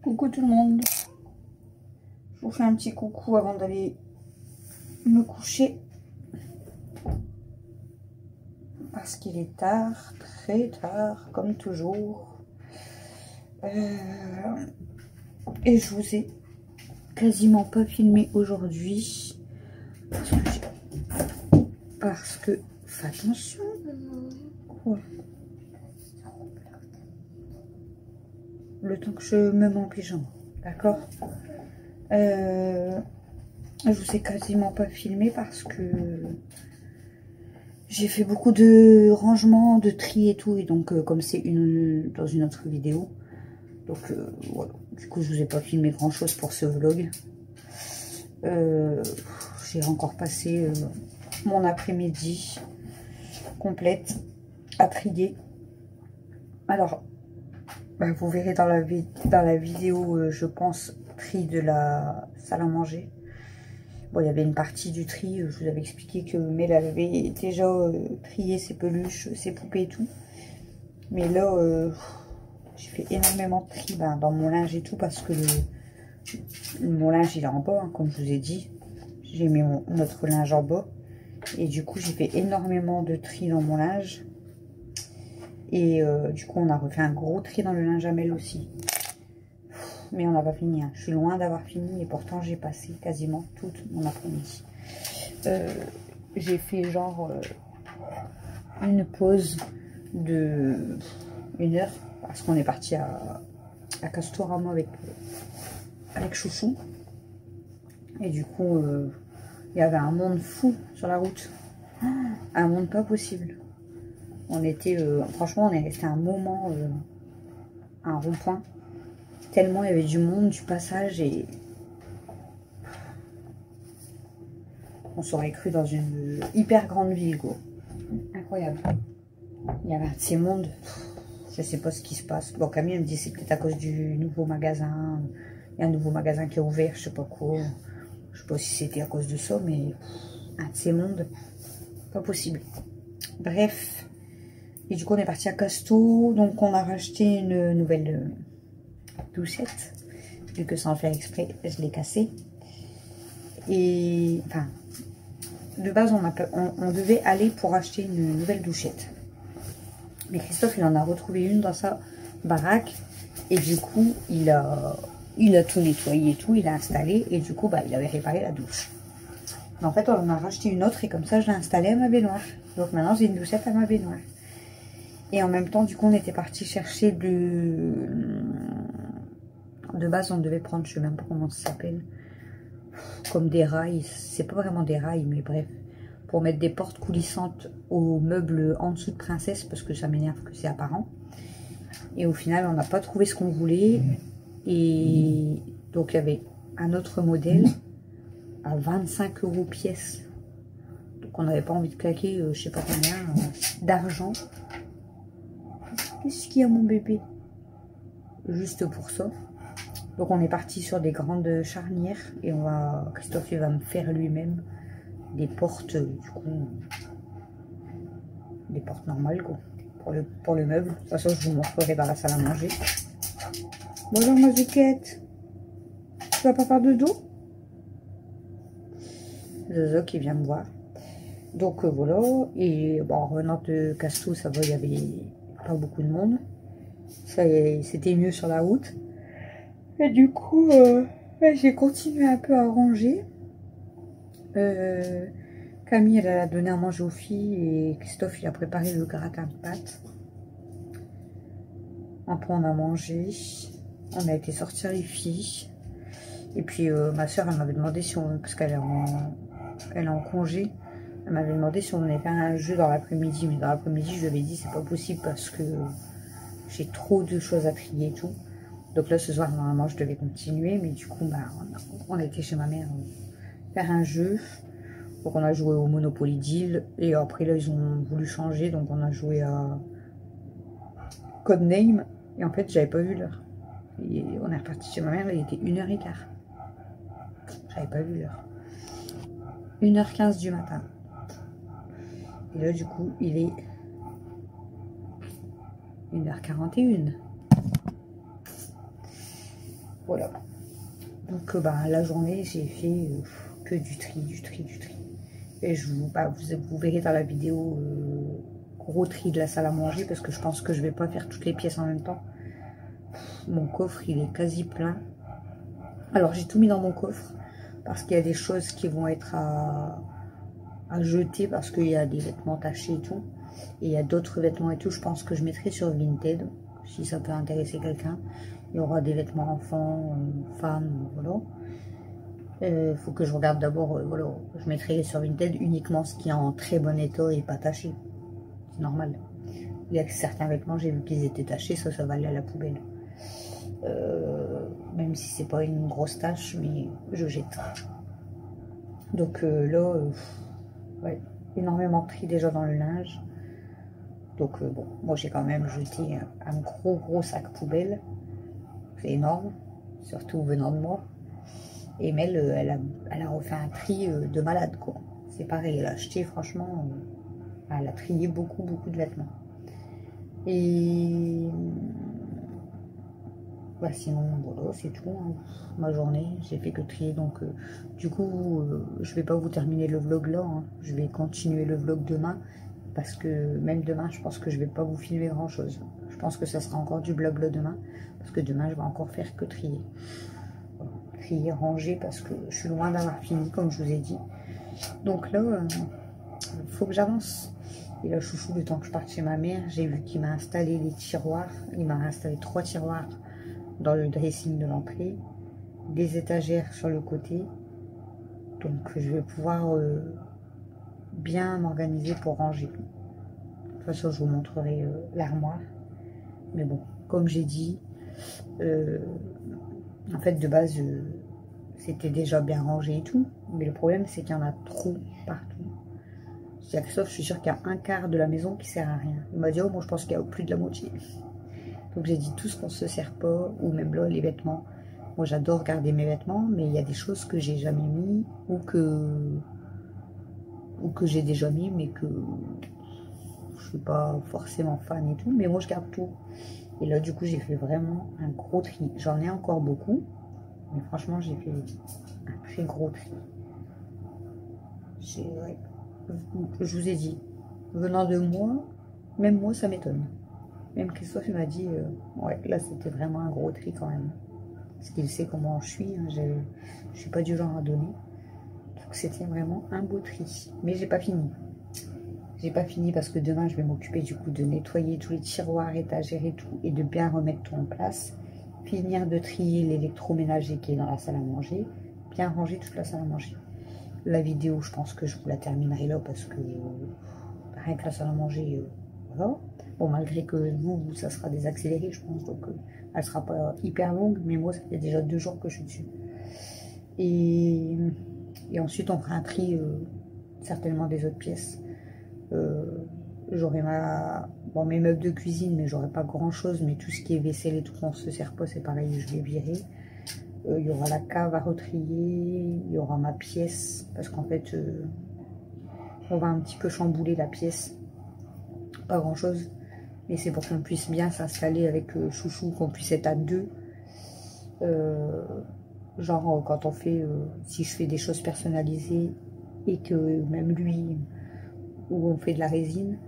Coucou tout le monde. Je vous fais un petit coucou avant d'aller me coucher. Parce qu'il est tard, très tard, comme toujours. Et je vous ai quasiment pas filmé aujourd'hui. Parce que... Fais attention. Ouais. Le temps que je me mets en pyjama. D'accord. Je vous ai quasiment pas filmé parce que j'ai fait beaucoup de rangements, de tri et tout. Et donc, comme c'est dans une autre vidéo. Donc, voilà. Du coup, je vous ai pas filmé grand chose pour ce vlog. J'ai encore passé mon après-midi complète à trier. Alors, bah, vous verrez dans la vidéo, je pense, tri de la salle à manger. Bon, il y avait une partie du tri, je vous avais expliqué que Mel avait déjà trié ses peluches, ses poupées et tout. Mais là, j'ai fait énormément de tri dans mon linge et tout parce que mon linge il est en bas, hein, comme je vous ai dit. J'ai mis notre linge en bas. Et du coup, j'ai fait énormément de tri dans mon linge. Et du coup, on a refait un gros tri dans le linge à Mel aussi. Mais on n'a pas fini. Hein. Je suis loin d'avoir fini. Et pourtant, j'ai passé quasiment tout mon après-midi. J'ai fait genre une pause de 1 heure. Parce qu'on est parti à Castorama avec Chouchou. Et du coup, il y avait un monde fou sur la route. Un monde pas possible. On était, franchement, on est resté un moment à un rond-point. Tellement il y avait du monde, du passage et... On s'aurait cru dans une hyper grande ville, quoi. Incroyable. Il y avait un de ces mondes. Je sais pas ce qui se passe. Bon, Camille elle me dit c'est peut-être à cause du nouveau magasin. Il y a un nouveau magasin qui est ouvert, je sais pas quoi. Je sais pas si c'était à cause de ça, mais un de ces mondes, pas possible. Bref. Et du coup, on est parti à Casto. Donc, on a racheté une nouvelle douchette. Vu que sans faire exprès, je l'ai cassée. Et, enfin, de base, on devait aller pour acheter une nouvelle douchette. Mais Christophe, il en a retrouvé une dans sa baraque. Et du coup, il a tout nettoyé et tout. Il a installé. Et du coup, bah, il avait réparé la douche. Mais en fait, on en a racheté une autre. Et comme ça, je l'ai installée à ma baignoire. Donc, maintenant, j'ai une douchette à ma baignoire. Et en même temps, du coup, on était parti chercher de base, on devait prendre, je sais même pas comment ça s'appelle, comme des rails. C'est pas vraiment des rails, mais bref, pour mettre des portes coulissantes aux meubles en dessous de Princesse, parce que ça m'énerve que c'est apparent. Et au final, on n'a pas trouvé ce qu'on voulait. Et donc, il y avait un autre modèle à 25 € pièce. Donc, on n'avait pas envie de claquer, je sais pas combien, d'argent. Qu'est-ce qu'il y a, mon bébé? Juste pour ça. Donc on est parti sur des grandes charnières. Et Christophe il va me faire lui-même des portes, du coup, des portes normales quoi. Pour le meuble. De toute façon je vous montrerai dans la salle à manger. Bonjour ma Zuquette. Tu vas pas faire de dos? Zozo qui vient me voir. Donc voilà. Et bon, en revenant de Casto, ça va, il y avait pas beaucoup de monde. C'était mieux sur la route. Et du coup, j'ai continué un peu à ranger. Camille, elle a donné à manger aux filles. Et Christophe, il a préparé le gratin de pâtes. Après, on a mangé. On a été sortir les filles. Et puis, ma soeur, elle m'avait demandé si on... Parce qu'elle est en congé. Elle m'avait demandé si on allait faire un jeu dans l'après-midi. Mais dans l'après-midi, je lui avais dit c'est pas possible parce que j'ai trop de choses à trier et tout. Donc là, ce soir, normalement, je devais continuer. Mais du coup, bah, on était chez ma mère faire un jeu. Donc on a joué au Monopoly Deal. Et après, là, ils ont voulu changer. Donc on a joué à Codename. Et en fait, j'avais pas vu l'heure. Et on est reparti chez ma mère. Il était 1h15. J'avais pas vu l'heure. 1h15 du matin. Et là, du coup, il est 1h41. Voilà. Donc bah, la journée, j'ai fait que du tri. Et vous verrez dans la vidéo gros tri de la salle à manger parce que je pense que je vais pas faire toutes les pièces en même temps. Mon coffre, il est quasi plein. Alors, j'ai tout mis dans mon coffre parce qu'il y a des choses qui vont être à jeter parce qu'il y a des vêtements tachés et tout. Et il y a d'autres vêtements et tout, je pense que je mettrai sur Vinted si ça peut intéresser quelqu'un. Il y aura des vêtements enfants, femmes, voilà. Faut que je regarde d'abord, voilà, je mettrai sur Vinted uniquement ce qui est en très bon état et pas taché. C'est normal. Il y a certains vêtements, j'ai vu qu'ils étaient tachés, ça va aller à la poubelle. Même si c'est pas une grosse tâche, mais je jette. Donc là, ouais, énormément de tri déjà dans le linge. Donc bon, moi j'ai quand même jeté un gros sac poubelle. C'est énorme, surtout venant de moi. Et Mel, elle a refait un tri de malade, quoi. C'est pareil, elle a acheté, franchement, elle a trié beaucoup de vêtements. Et bah, sinon, voilà, c'est tout. Hein. Ma journée, j'ai fait que trier. Donc, du coup, je vais pas vous terminer le vlog là. Hein. Je vais continuer le vlog demain. Parce que même demain, je pense que je vais pas vous filmer grand chose. Je pense que ça sera encore du vlog là demain. Parce que demain, je vais encore faire que trier. Voilà. Trier, ranger, parce que je suis loin d'avoir fini, comme je vous ai dit. Donc là, il faut que j'avance. Et là, chouchou, le temps que je parte chez ma mère, j'ai vu qu'il m'a installé les tiroirs. Il m'a installé 3 tiroirs dans le dressing de l'entrée, des étagères sur le côté. Donc je vais pouvoir bien m'organiser pour ranger. De toute façon, je vous montrerai l'armoire. Mais bon, comme j'ai dit, en fait de base, c'était déjà bien rangé et tout. Mais le problème, c'est qu'il y en a trop partout. Je dis à Christophe, je suis sûre qu'il y a un quart de la maison qui sert à rien. Il m'a dit, oh, moi je pense qu'il y a plus de la moitié. Donc j'ai dit tout ce qu'on se sert pas, ou même là les vêtements. Moi j'adore garder mes vêtements, mais il y a des choses que j'ai jamais mis, ou que j'ai déjà mis, mais que je suis pas forcément fan et tout. Mais moi je garde tout. Et là du coup j'ai fait vraiment un gros tri. J'en ai encore beaucoup, mais franchement j'ai fait un très gros tri. Ouais, je vous ai dit, venant de moi, même moi ça m'étonne. Même Christophe, il m'a dit, ouais, là, c'était vraiment un gros tri quand même. Parce qu'il sait comment je suis. Hein, je suis pas du genre à donner. Donc, c'était vraiment un beau tri. Mais j'ai pas fini. J'ai pas fini parce que demain, je vais m'occuper du coup de nettoyer tous les tiroirs, étagères et tout. Et de bien remettre tout en place. Finir de trier l'électroménager qui est dans la salle à manger. Bien ranger toute la salle à manger. La vidéo, je pense que je vous la terminerai là parce que rien que la salle à manger, voilà. Bon, malgré que vous, ça sera désaccéléré, je pense, donc elle sera pas hyper longue, mais moi, ça fait déjà 2 jours que je suis dessus. Et ensuite, on fera un tri, certainement des autres pièces. J'aurai mes meubles de cuisine, mais j'aurai pas grand-chose, mais tout ce qui est vaisselle et tout, on se sert pas, c'est pareil, je vais virer. Il y aura la cave à retrier, il y aura ma pièce, parce qu'en fait, on va un petit peu chambouler la pièce. Pas grand-chose. Mais c'est pour qu'on puisse bien s'installer avec chouchou, qu'on puisse être à 2. Genre quand on fait, si je fais des choses personnalisées et que même lui, où on fait de la résine,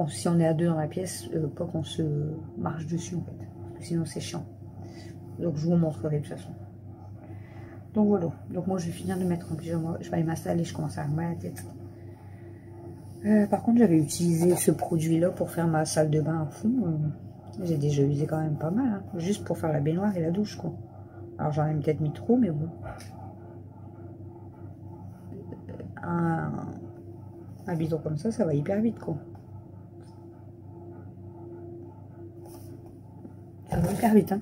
si on est à 2 dans la pièce, pas qu'on se marche dessus en fait. Parce que sinon c'est chiant. Donc je vous montrerai de toute façon. Donc voilà. Donc moi je vais finir de mettre un pyjama. Je vais aller m'installer, je commence à avoir mal à la tête. Par contre, j'avais utilisé ce produit-là pour faire ma salle de bain à fond. J'ai déjà usé quand même pas mal, hein, juste pour faire la baignoire et la douche, quoi. Alors, j'en ai peut-être mis trop, mais bon. Un bidon comme ça va hyper vite, quoi. Ça va hyper vite, hein.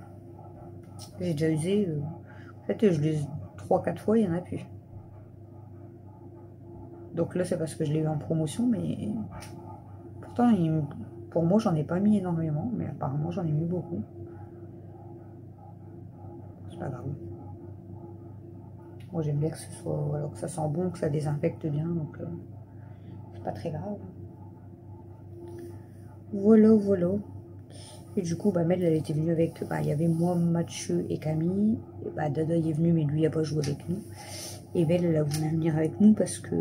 J'ai déjà usé... En fait, je l'use 3-4 fois, il n'y en a plus. Donc là, c'est parce que je l'ai eu en promotion, mais pourtant, pour moi, j'en ai pas mis énormément, mais apparemment, j'en ai mis beaucoup. C'est pas grave. Moi, j'aime bien que ce soit, voilà, que ça sent bon, que ça désinfecte bien, donc c'est pas très grave. Voilà. Et du coup, bah, Mel, elle était venue avec, bah, il y avait moi, Mathieu et Camille. Et bah, Dada est venu, mais lui, il n'a pas joué avec nous. Et Mel, elle a voulu venir avec nous parce que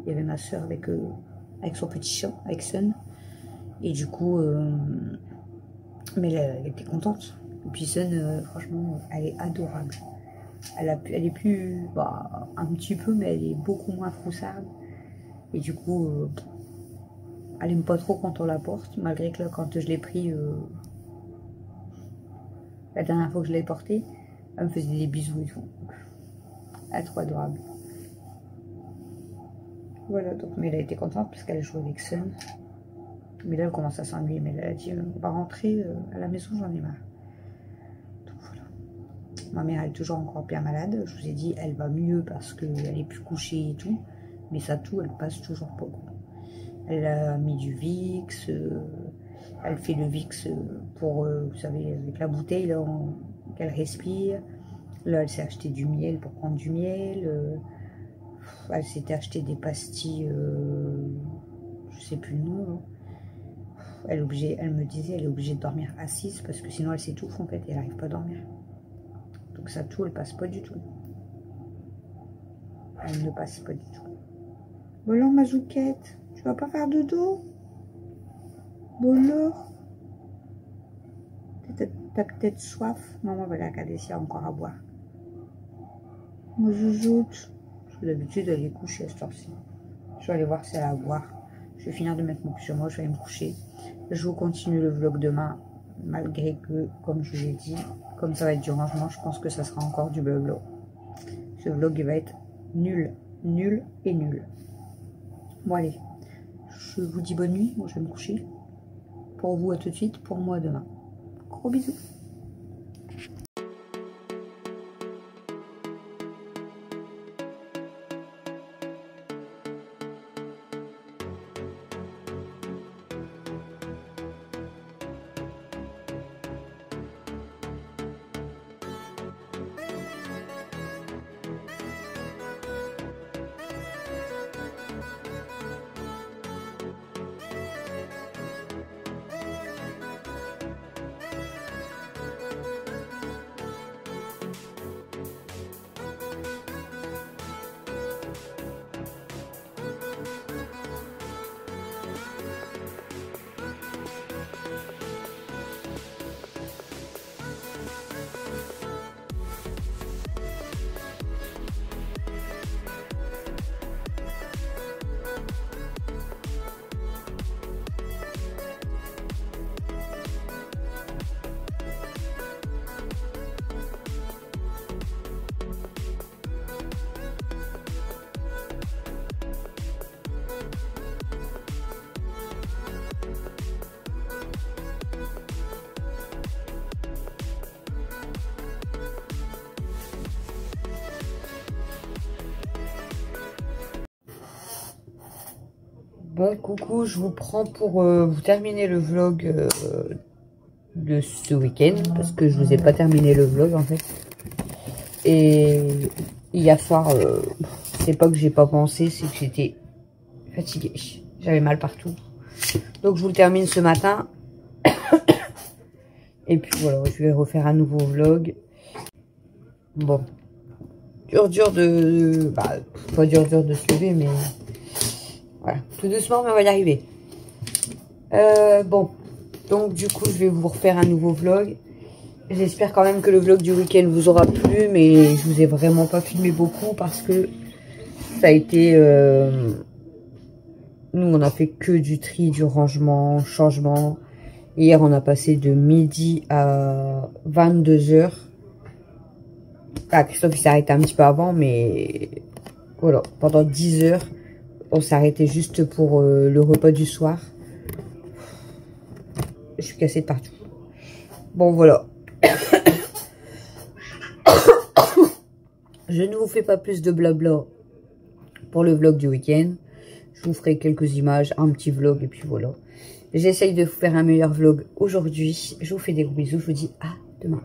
il y avait ma soeur avec son petit chat, avec Sun. Et du coup, Mel, elle était contente. Et puis Sun, franchement, elle est adorable. Elle est plus, bah, un petit peu, mais elle est beaucoup moins froussarde. Et du coup, elle aime pas trop quand on la porte, malgré que là, quand je l'ai pris, la dernière fois que je l'ai portée, elle me faisait des bisous et tout. Elle est trop adorable. Voilà, donc mais elle a été contente parce qu'elle joue avec Sun. Mais là, elle commence à s'ennuyer. Mais là, elle a dit, on va rentrer à la maison, j'en ai marre. Donc voilà. Ma mère, elle est toujours encore bien malade. Je vous ai dit, elle va mieux parce qu'elle est plus couchée et tout. Mais ça, tout, elle passe toujours pas. Elle a mis du Vicks. Elle fait le Vicks pour, vous savez, avec la bouteille là, qu'elle respire. Là, elle s'est acheté du miel pour prendre du miel. Elle s'était acheté des pastilles, je sais plus le nom. Hein. Elle me disait, elle est obligée de dormir assise parce que sinon elle s'étouffe en fait et elle n'arrive pas à dormir. Donc ça, tout, elle passe pas du tout. Elle ne passe pas du tout. Bon alors, ma Jouquette, tu vas pas faire de dos? Bon alors, t'as peut-être soif? Maman va la regarder s'il y a encore à boire. Moi, Joujoute, parce que d'habitude elle est couchée à cette heure-ci. Je vais aller voir si elle a à boire. Je vais finir de mettre mon pyjama, je vais aller me coucher. Je vous continue le vlog demain, malgré que, comme je vous l'ai dit, comme ça va être du rangement, je pense que ça sera encore du blabla. Ce vlog, il va être nul, nul et nul. Bon allez, je vous dis bonne nuit, moi je vais me coucher. Pour vous, à tout de suite, pour moi, demain. Gros bisous. Bon, coucou, je vous prends pour vous terminer le vlog de ce week-end, parce que je vous ai pas terminé le vlog en fait. Et hier soir, c'est pas que j'ai pas pensé, c'est que j'étais fatiguée. J'avais mal partout. Donc je vous le termine ce matin. Et puis voilà, je vais refaire un nouveau vlog. Bon. Dur de... Bah, pas dur de se lever, mais... Voilà, tout doucement, mais on va y arriver. Bon, donc du coup, je vais vous refaire un nouveau vlog. J'espère quand même que le vlog du week-end vous aura plu, mais je vous ai vraiment pas filmé beaucoup parce que ça a été... Nous, on a fait que du tri, du rangement, changement. Hier, on a passé de midi à 22 h. Ah, Christophe, il s'est arrêté un petit peu avant, mais voilà, pendant 10 heures. On s'est arrêté juste pour le repas du soir. Je suis cassée de partout. Bon, voilà. Je ne vous fais pas plus de blabla pour le vlog du week-end. Je vous ferai quelques images, un petit vlog et puis voilà. J'essaye de vous faire un meilleur vlog aujourd'hui. Je vous fais des gros bisous. Je vous dis à demain.